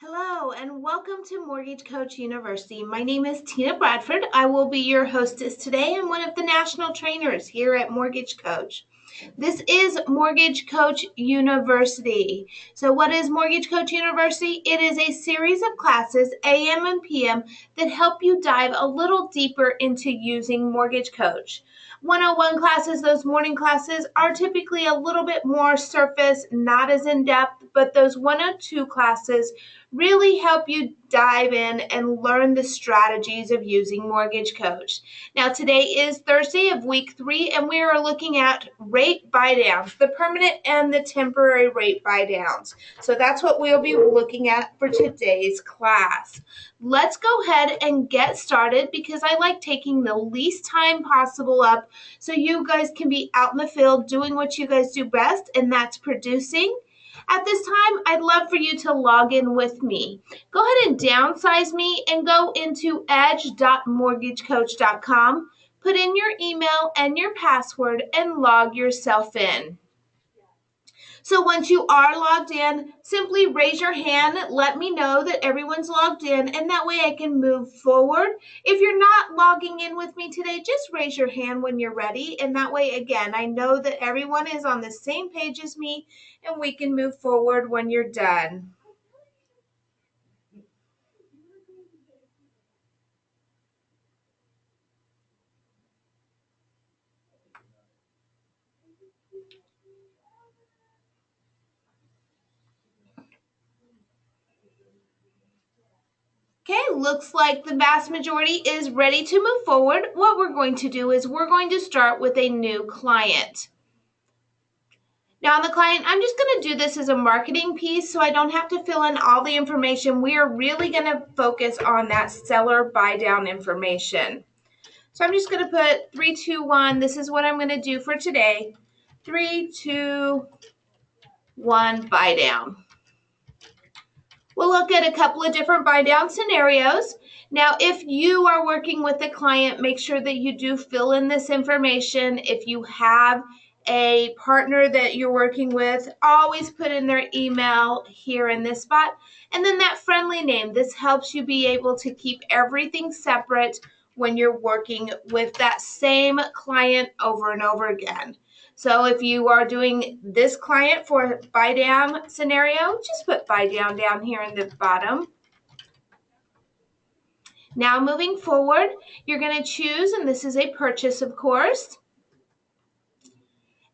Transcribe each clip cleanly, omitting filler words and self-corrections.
Hello and welcome to Mortgage Coach University. My name is Tina Bradford. I will be your hostess today and one of the national trainers here at Mortgage Coach. This is Mortgage Coach University. So what is Mortgage Coach University? It is a series of classes, AM and PM, that help you dive a little deeper into using Mortgage Coach. 101 classes, those morning classes, are typically a little bit more surface, not as in-depth, but those 102 classes really help you dive in and learn the strategies of using Mortgage Coach. Now, today is Thursday of week 3, and we are looking at rate buy downs, the permanent and the temporary rate buy downs. So that's what we'll be looking at for today's class. Let's go ahead and get started because I like taking the least time possible up so you guys can be out in the field doing what you guys do best, and that's producing. At this time, I'd love for you to log in with me. Go ahead and downsize me and go into edge.mortgagecoach.com, put in your email and your password, and log yourself in. So once you are logged in, simply raise your hand, let me know that everyone's logged in, and that way I can move forward. If you're not logging in with me today, just raise your hand when you're ready, and that way, again, I know that everyone is on the same page as me, and we can move forward when you're done. Okay, looks like the vast majority is ready to move forward. What we're going to do is we're going to start with a new client. Now on the client, I'm just going to do this as a marketing piece so I don't have to fill in all the information. We are really going to focus on that seller buy down information. So I'm just going to put 3, 2, 1. This is what I'm going to do for today. 3, 2, 1, buy down. We'll look at a couple of different buy down scenarios. Now, if you are working with a client, make sure that you do fill in this information. If you have a partner that you're working with, always put in their email here in this spot. And then that friendly name. This helps you be able to keep everything separate when you're working with that same client over and over again. So if you are doing this client for a buy down scenario, just put buy down here in the bottom. Now moving forward, you're going to choose, and this is a purchase, of course.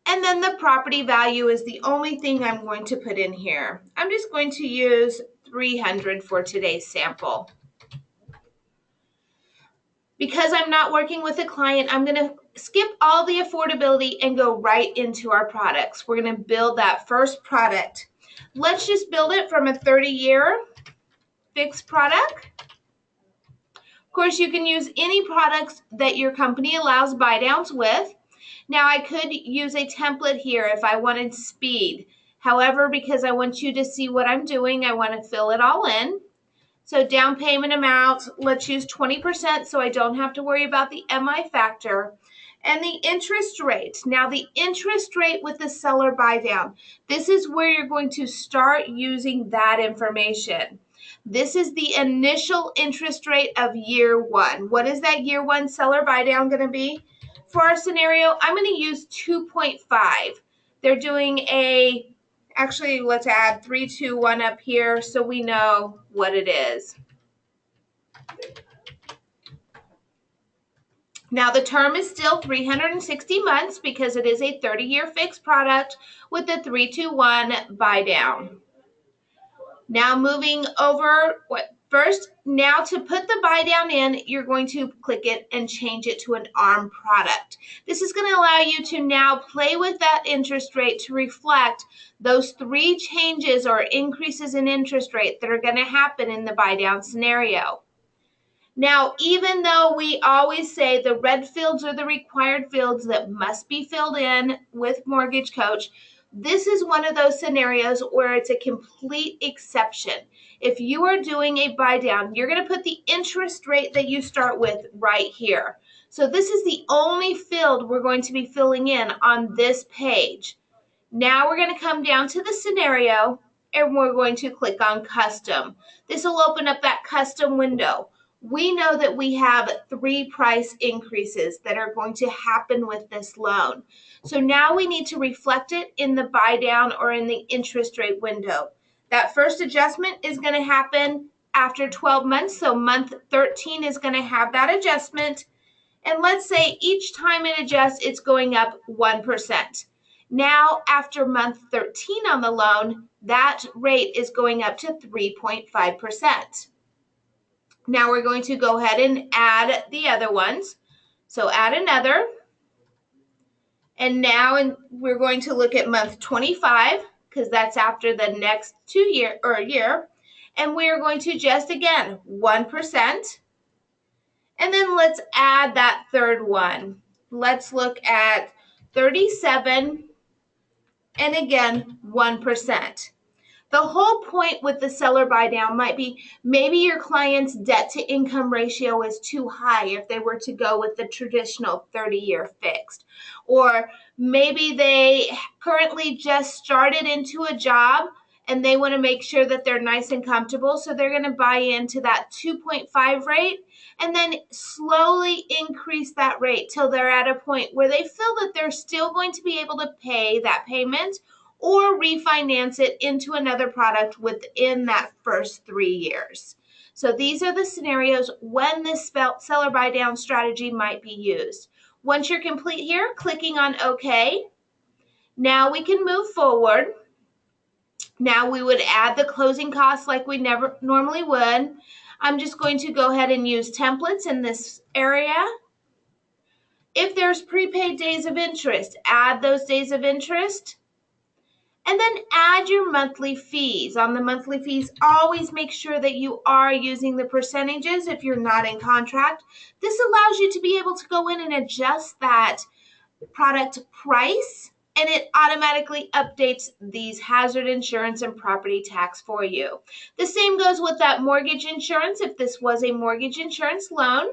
And then the property value is the only thing I'm going to put in here. I'm just going to use 300 for today's sample. Because I'm not working with a client, I'm going to skip all the affordability and go right into our products. We're going to build that first product. Let's just build it from a 30-year fixed product. Of course, you can use any products that your company allows buy downs with. Now, I could use a template here if I wanted speed. However, because I want you to see what I'm doing, I want to fill it all in. So down payment amount, let's use 20% so I don't have to worry about the MI factor. And the interest rate. Now the interest rate with the seller buy down. This is where you're going to start using that information. This is the initial interest rate of year 1. What is that year 1 seller buy down going to be? For our scenario, I'm going to use 2.5. They're doing a Actually, let's add 3, 2, 1 up here so we know what it is. Now, the term is still 360 months because it is a 30-year fixed product with the 3, 2, 1 buy down. Now, moving over, now to put the buy down in, you're going to click it and change it to an ARM product. This is going to allow you to now play with that interest rate to reflect those 3 changes or increases in interest rate that are going to happen in the buy down scenario. Now, even though we always say the red fields are the required fields that must be filled in with Mortgage Coach, this is one of those scenarios where it's a complete exception. If you are doing a buy down, you're going to put the interest rate that you start with right here. So this is the only field we're going to be filling in on this page. Now we're going to come down to the scenario, and we're going to click on custom. This will open up that custom window. We know that we have 3 price increases that are going to happen with this loan. So now we need to reflect it in the buy down or in the interest rate window. That first adjustment is going to happen after 12 months. So month 13 is going to have that adjustment. And let's say each time it adjusts, it's going up 1%. Now, after month 13 on the loan, that rate is going up to 3.5%. Now we're going to go ahead and add the other ones. So add another. And now we're going to look at month 25 because that's after the next year. And we're going to adjust again 1%. And then let's add that third one. Let's look at 37 and again 1%. The whole point with the seller buy down might be maybe your client's debt to income ratio is too high if they were to go with the traditional 30-year fixed. Or maybe they currently just started into a job and they want to make sure that they're nice and comfortable. So they're going to buy into that 2.5 rate and then slowly increase that rate till they're at a point where they feel that they're still going to be able to pay that payment or refinance it into another product within that first 3 years. So these are the scenarios when this seller buy down strategy might be used. Once you're complete here, clicking on OK. Now we can move forward. Now we would add the closing costs like we never normally would. I'm just going to go ahead and use templates in this area. If there's prepaid days of interest, add those days of interest. And then add your monthly fees. On the monthly fees, always make sure that you are using the percentages if you're not in contract. This allows you to be able to go in and adjust that product price, and it automatically updates these hazard insurance and property tax for you. The same goes with that mortgage insurance if this was a mortgage insurance loan.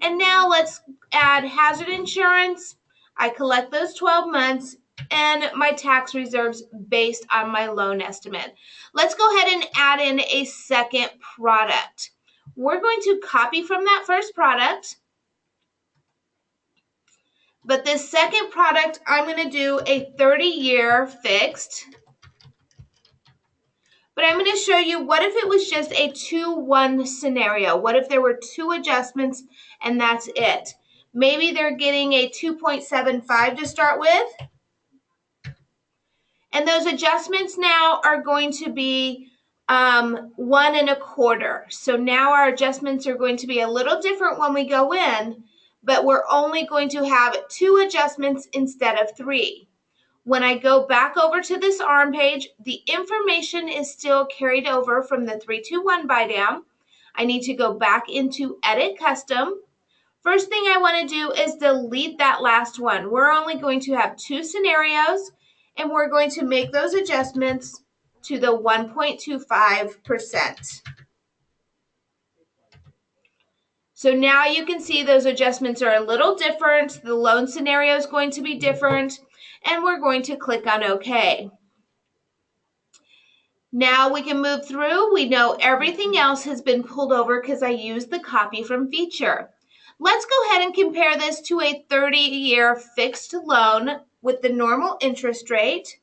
And now let's add hazard insurance. I collect those 12 months and my tax reserves based on my loan estimate. Let's go ahead and add in a second product. We're going to copy from that first product. But this second product, I'm going to do a 30-year fixed. But I'm going to show you what if it was just a 2-1 scenario. What if there were 2 adjustments and that's it? Maybe they're getting a 2.75 to start with. And those adjustments now are going to be 1 1/4. So now our adjustments are going to be a little different when we go in, but we're only going to have 2 adjustments instead of 3. When I go back over to this ARM page, the information is still carried over from the 3-2-1 buy down. I need to go back into Edit Custom. First thing I want to do is delete that last one. We're only going to have 2 scenarios, and we're going to make those adjustments to the 1.25%. So now you can see those adjustments are a little different. The loan scenario is going to be different, and we're going to click on OK. Now we can move through. We know everything else has been pulled over because I used the copy from feature. Let's go ahead and compare this to a 30-year fixed loan with the normal interest rate,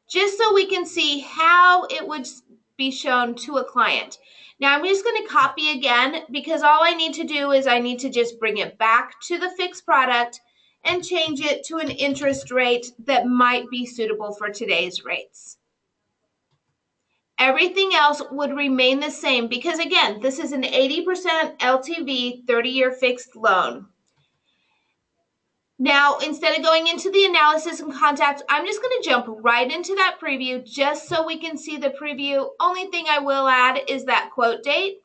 just so we can see how it would be shown to a client. Now I'm just going to copy again because all I need to do is I need to just bring it back to the fixed product and change it to an interest rate that might be suitable for today's rates. Everything else would remain the same because, again, this is an 80% LTV 30-year fixed loan. Now, instead of going into the analysis and contact, I'm just going to jump right into that preview just so we can see the preview. Only thing I will add is that quote date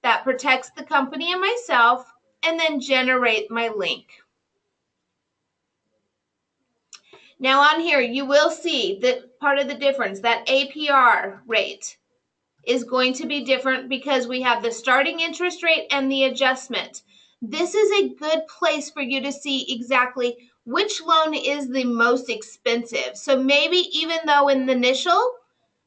that protects the company and myself, and then generate my link. Now on here, you will see that part of the difference, that APR rate is going to be different because we have the starting interest rate and the adjustment. This is a good place for you to see exactly which loan is the most expensive. So maybe even though in the initial,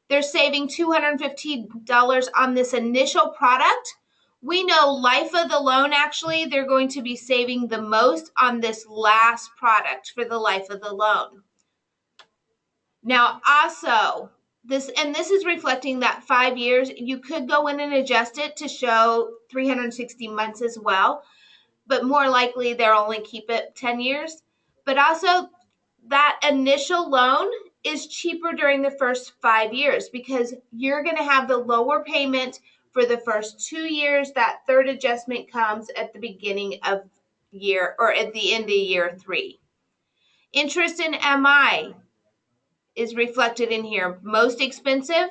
they're saving $250 on this initial product, we know life of the loan, actually, they're going to be saving the most on this last product for the life of the loan. Now, also, this is reflecting that 5 years. You could go in and adjust it to show 360 months as well, but more likely they'll only keep it 10 years. But also, that initial loan is cheaper during the first 5 years because you're going to have the lower payment for the first 2 years. That third adjustment comes at the beginning of year or at the end of year 3. Interest in MI is reflected in here. Most expensive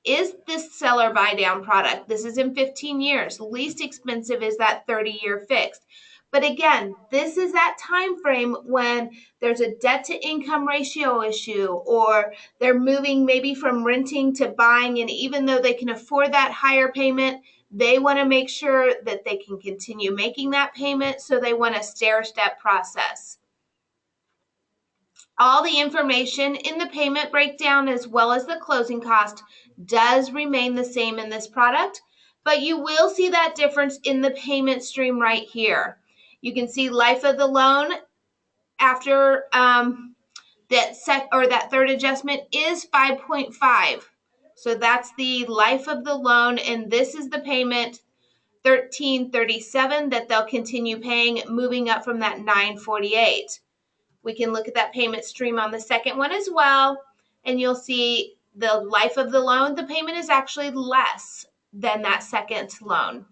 is this seller buy down product. This is in 15 years. Least expensive is that 30-year fixed. But again, this is that time frame when there's a debt to income ratio issue, or they're moving maybe from renting to buying, and even though they can afford that higher payment, they want to make sure that they can continue making that payment, so they want a stair-step process. All the information in the payment breakdown as well as the closing cost does remain the same in this product, but you will see that difference in the payment stream right here. You can see life of the loan after that third adjustment is 5.5. So that's the life of the loan, and this is the payment $1,337 that they'll continue paying, moving up from that $948. We can look at that payment stream on the second one as well, and you'll see the life of the loan, the payment is actually less than that second loan.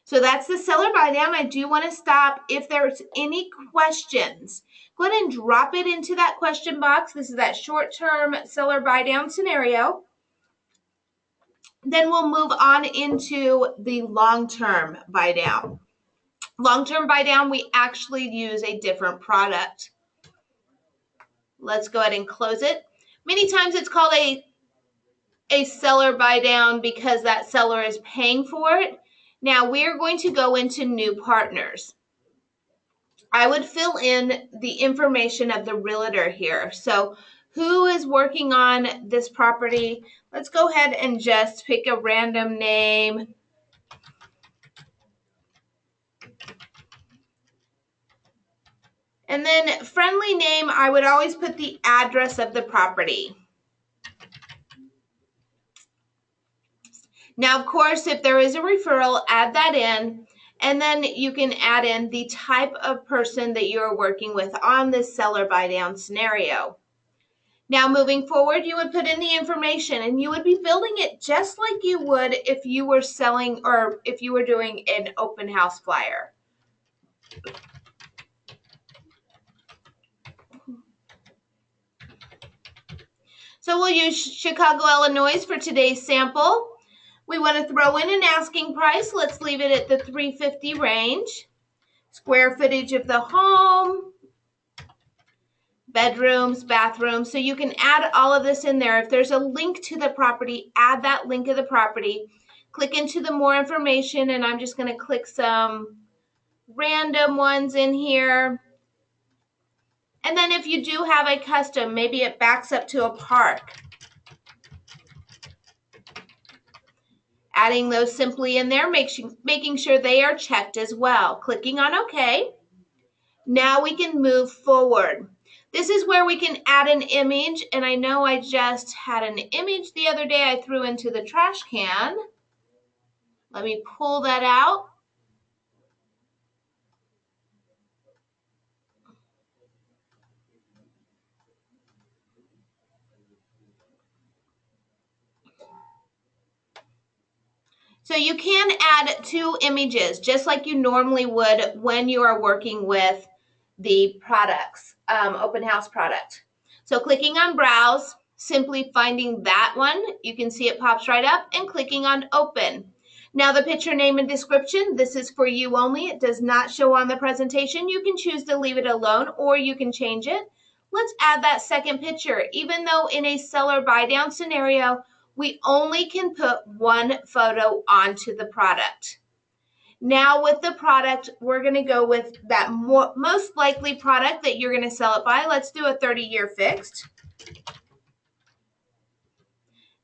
So that's the seller buy down. I do want to stop. If there's any questions, go ahead and drop it into that question box. This is that short-term seller buy down scenario. Then we'll move on into the long-term buy down. Long-term buy down, we actually use a different product. Let's go ahead and close it. Many times it's called a seller buy down because that seller is paying for it. Now we're going to go into new partners. I would fill in the information of the realtor here. So who is working on this property? Let's go ahead and just pick a random name. And then friendly name, I would always put the address of the property. Now, of course, if there is a referral, add that in, and then you can add in the type of person that you're working with on this seller buy down scenario. Now, moving forward, you would put in the information, and you would be building it just like you would if you were selling or if you were doing an open house flyer. So we'll use Chicago, Illinois for today's sample. We want to throw in an asking price. Let's leave it at the $350 range. Square footage of the home, bedrooms, bathrooms. So you can add all of this in there. If there's a link to the property, add that link of the property. Click into the more information, and I'm just going to click some random ones in here. And then if you do have a custom, maybe it backs up to a park. Adding those simply in there, making sure they are checked as well. Clicking on OK. Now we can move forward. This is where we can add an image, and I know I just had an image the other day I threw into the trash can. Let me pull that out. So you can add 2 images just like you normally would when you are working with the products, open house product. So clicking on browse, simply finding that one, you can see it pops right up, and clicking on open. Now the picture name and description, this is for you only. It does not show on the presentation. You can choose to leave it alone or you can change it. Let's add that second picture. Even though in a seller buy down scenario, we only can put one photo onto the product. Now with the product, we're going to go with that most likely product that you're going to sell it by. Let's do a 30-year fixed.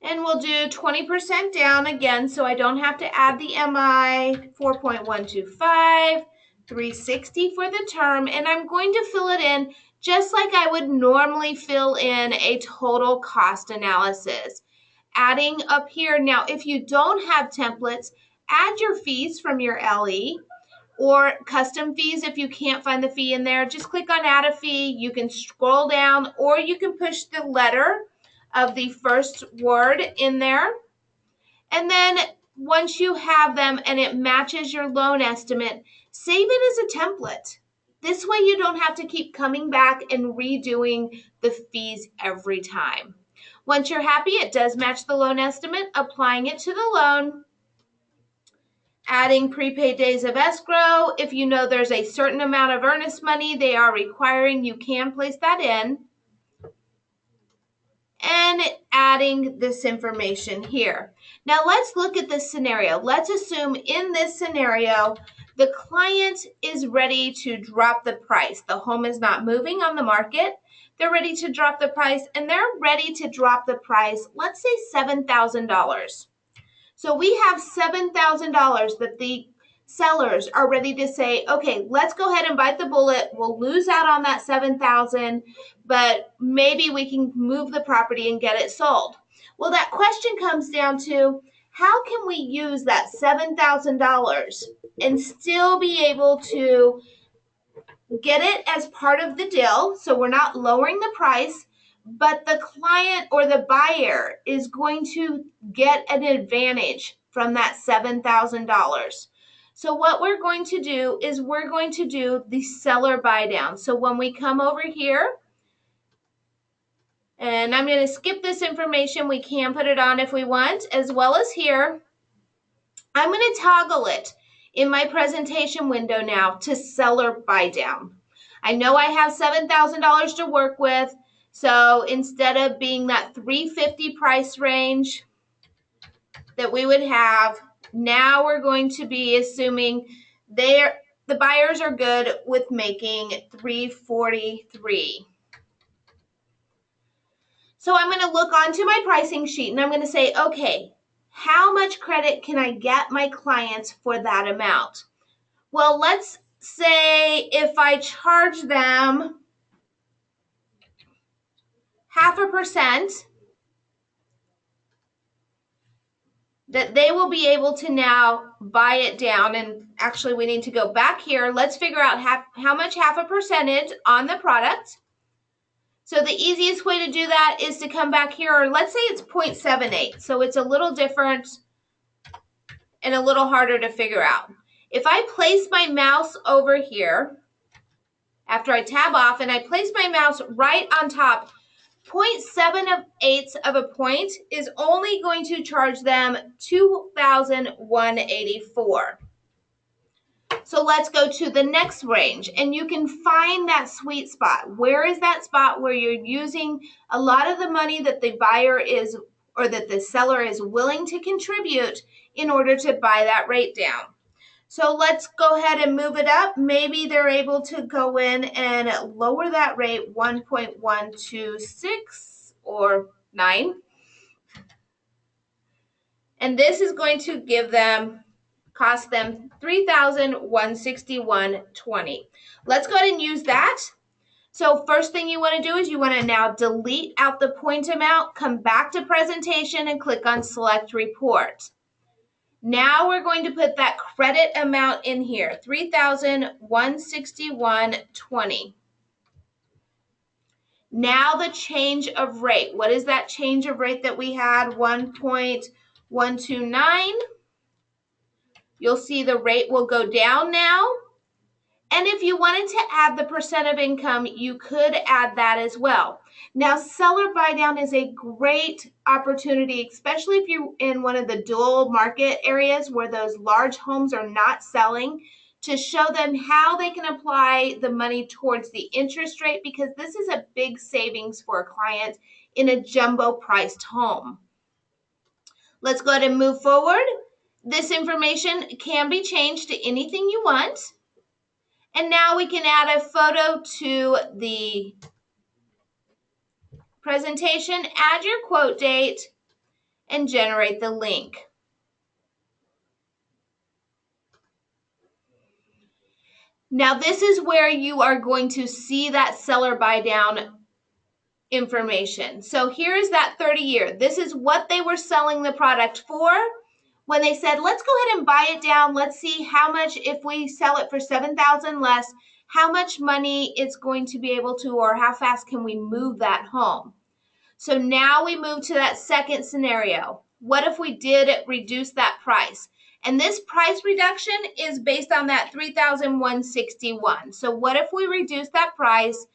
And we'll do 20% down again, so I don't have to add the MI, 4.125, 360 for the term, and I'm going to fill it in just like I would normally fill in a total cost analysis. Adding up here, now if you don't have templates, add your fees from your LE or custom fees. If you can't find the fee in there, just click on add a fee. You can scroll down or you can push the letter of the first word in there. And then once you have them and it matches your loan estimate, save it as a template. This way you don't have to keep coming back and redoing the fees every time. Once you're happy it does match the loan estimate, applying it to the loan, adding prepaid days of escrow. If you know there's a certain amount of earnest money they are requiring, you can place that in. And adding this information here. Now let's look at this scenario. Let's assume in this scenario, the client is ready to drop the price. The home is not moving on the market. They're ready to drop the price, and they're ready to drop the price, let's say $7,000. So we have $7,000 that the sellers are ready to say, okay, let's go ahead and bite the bullet. We'll lose out on that $7,000, but maybe we can move the property and get it sold. Well, that question comes down to, how can we use that $7,000 and still be able to get it as part of the deal, so we're not lowering the price, but the client or the buyer is going to get an advantage from that $7,000. So what we're going to do is we're going to do the seller buy down. So when we come over here, and I'm going to skip this information, we can put it on if we want, as well as here, I'm going to toggle it in my presentation window now to seller buy down. I know I have $7,000 to work with, so instead of being that $350 price range that we would have, now we're going to be assuming the buyers are good with making $343. So I'm going to look onto my pricing sheet and I'm going to say, okay, how much credit can I get my clients for that amount? Well, let's say if I charge them 0.5%, that they will be able to now buy it down. And actually we need to go back here. Let's figure out how much 0.5% on the product. So the easiest way to do that is to come back here, or let's say it's 0.78. So it's a little different and a little harder to figure out. If I place my mouse over here, after I tab off and I place my mouse right on top, 0.78 of a point is only going to charge them $2,184. So let's go to the next range, and you can find that sweet spot. Where is that spot where you're using a lot of the money that the buyer is, or that the seller is willing to contribute in order to buy that rate down? So let's go ahead and move it up. Maybe they're able to go in and lower that rate 1.126 or 9. And this is going to cost them $3,161.20. Let's go ahead and use that. So first thing you want to do is you want to now delete out the point amount, come back to presentation and click on select report. Now we're going to put that credit amount in here, $3,161.20. Now the change of rate. What is that change of rate that we had? 1.129. You'll see the rate will go down now. And if you wanted to add the percent of income, you could add that as well. Now, seller buy down is a great opportunity, especially if you're in one of the dual market areas where those large homes are not selling, to show them how they can apply the money towards the interest rate, because this is a big savings for a client in a jumbo priced home. Let's go ahead and move forward. This information can be changed to anything you want. And now we can add a photo to the presentation, add your quote date, and generate the link. Now this is where you are going to see that seller buy down information. So here is that 30-year. This is what they were selling the product for when they said, let's go ahead and buy it down. Let's see how much, if we sell it for $7,000 less, how much money it's going to be able to, or how fast can we move that home? So now we move to that second scenario. What if we did reduce that price? And this price reduction is based on that $3,161. So what if we reduce that price?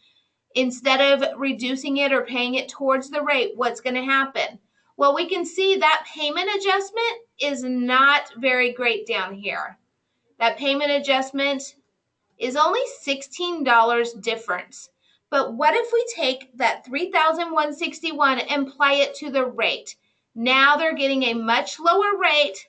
Instead of reducing it or paying it towards the rate, what's going to happen? Well, we can see that payment adjustment is not very great down here. That payment adjustment is only $16 difference. But what if we take that $3,161 and apply it to the rate? Now they're getting a much lower rate,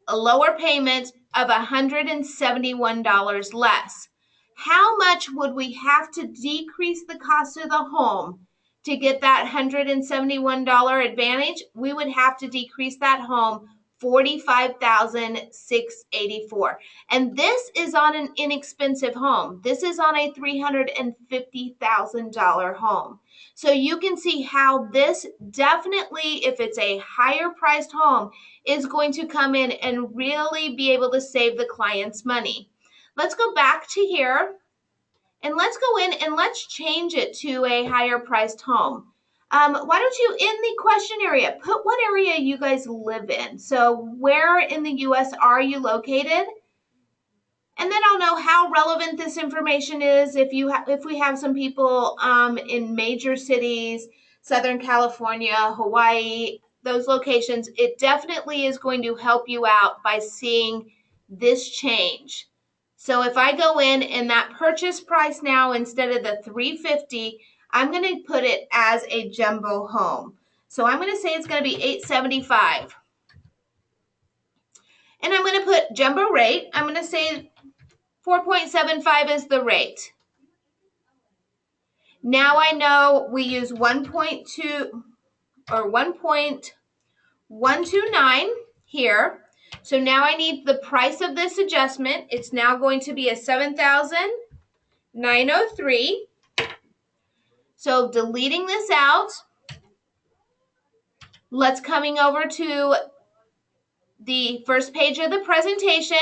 a lower payment of $171 less. How much would we have to decrease the cost of the home to get that $171 advantage? We would have to decrease that home $45,684. And this is on an inexpensive home. This is on a $350,000 home. So you can see how this definitely, if it's a higher priced home, is going to come in and really be able to save the client's money. Let's go back to here and let's go in and let's change it to a higher priced home. Why don't you, in the question area, put what area you guys live in. So where in the US are you located? And then I'll know how relevant this information is if we have some people in major cities, Southern California, Hawaii, those locations. It definitely is going to help you out by seeing this change. So if I go in and that purchase price now, instead of the $350, I'm going to put it as a jumbo home. So I'm going to say it's going to be $875. And I'm going to put jumbo rate. I'm going to say 4.75 is the rate. Now I know we use 1.2 or 1.129 here. So now I need the price of this adjustment. It's now going to be a $7,903. So deleting this out, let's coming over to the first page of the presentation.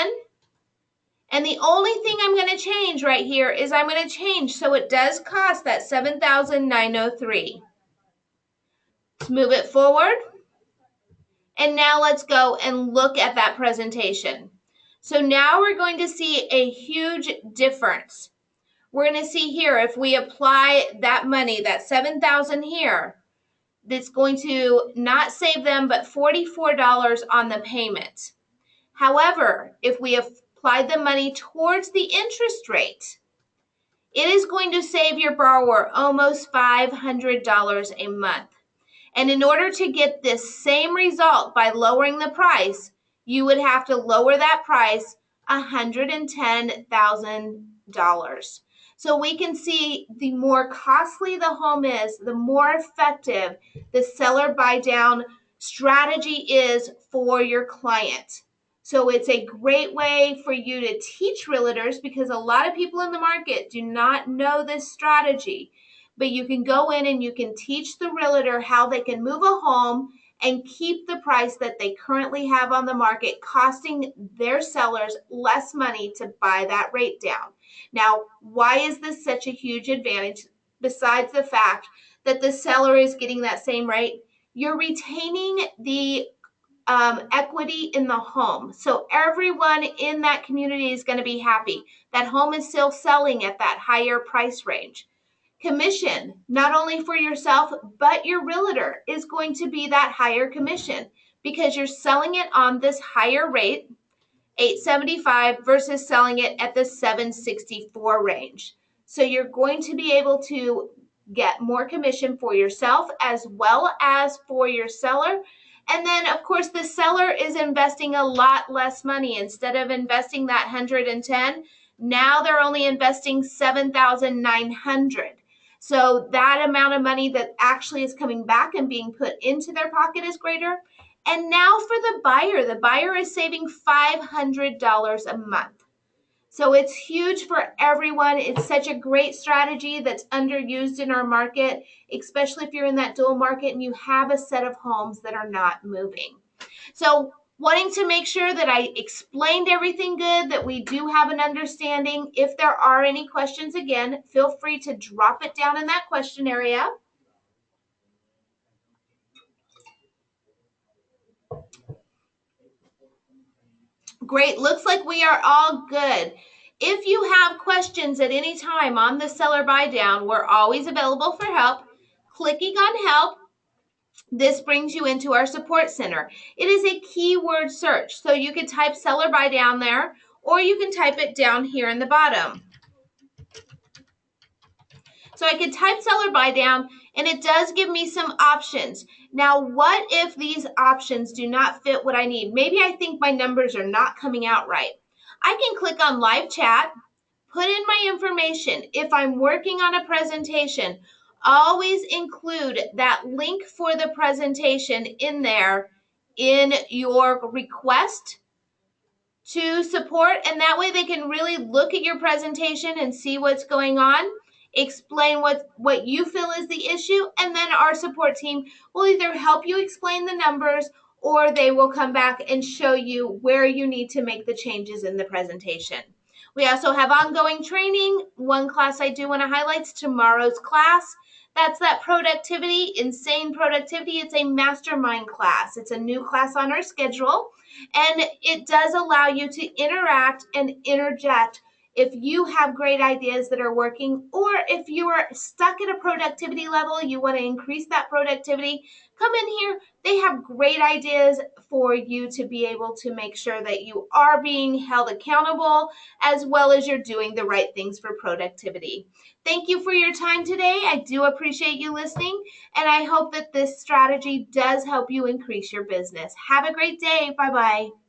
And the only thing I'm going to change right here is I'm going to change so it does cost that $7,903. Let's move it forward. And now let's go and look at that presentation. So now we're going to see a huge difference. We're going to see here, if we apply that money, that $7,000 here, that's going to not save them but $44 on the payment. However, if we apply the money towards the interest rate, it is going to save your borrower almost $500 a month. And in order to get this same result by lowering the price, you would have to lower that price $110,000. So we can see the more costly the home is, the more effective the seller buy down strategy is for your client. So it's a great way for you to teach realtors, because a lot of people in the market do not know this strategy. But you can go in and you can teach the realtor how they can move a home and keep the price that they currently have on the market, costing their sellers less money to buy that rate down. Now, why is this such a huge advantage? Besides the fact that the seller is getting that same rate, you're retaining the equity in the home. So everyone in that community is going to be happy. That home is still selling at that higher price range. Commission, not only for yourself, but your realtor, is going to be that higher commission because you're selling it on this higher rate, $875, versus selling it at the $764 range. So you're going to be able to get more commission for yourself as well as for your seller. And then, of course, the seller is investing a lot less money. Instead of investing that 110, now they're only investing 7,900. So that amount of money that actually is coming back and being put into their pocket is greater. And now for the buyer is saving $500 a month. So it's huge for everyone. It's such a great strategy that's underused in our market, especially if you're in that dual market and you have a set of homes that are not moving. So wanting to make sure that I explained everything good, that we do have an understanding. If there are any questions, again, feel free to drop it down in that question area. Great, looks like we are all good. If you have questions at any time on the seller buy down, we're always available for help. Clicking on help, this brings you into our support center. It is a keyword search, so you can type seller buy down there, or you can type it down here in the bottom. So I could type seller buy down, and it does give me some options. Now, what if these options do not fit what I need? Maybe I think my numbers are not coming out right. I can click on live chat, put in my information. If I'm working on a presentation, always include that link for the presentation in there in your request to support, and that way they can really look at your presentation and see what's going on, explain what you feel is the issue, and then our support team will either help you explain the numbers or they will come back and show you where you need to make the changes in the presentation. We also have ongoing training. One class I do want to highlight is tomorrow's class. That's that productivity, insane productivity. It's a mastermind class. It's a new class on our schedule, and it does allow you to interact and interject if you have great ideas that are working, or if you are stuck at a productivity level, you want to increase that productivity, come in here. They have great ideas for you to be able to make sure that you are being held accountable, as well as you're doing the right things for productivity. Thank you for your time today. I do appreciate you listening, and I hope that this strategy does help you increase your business. Have a great day. Bye-bye.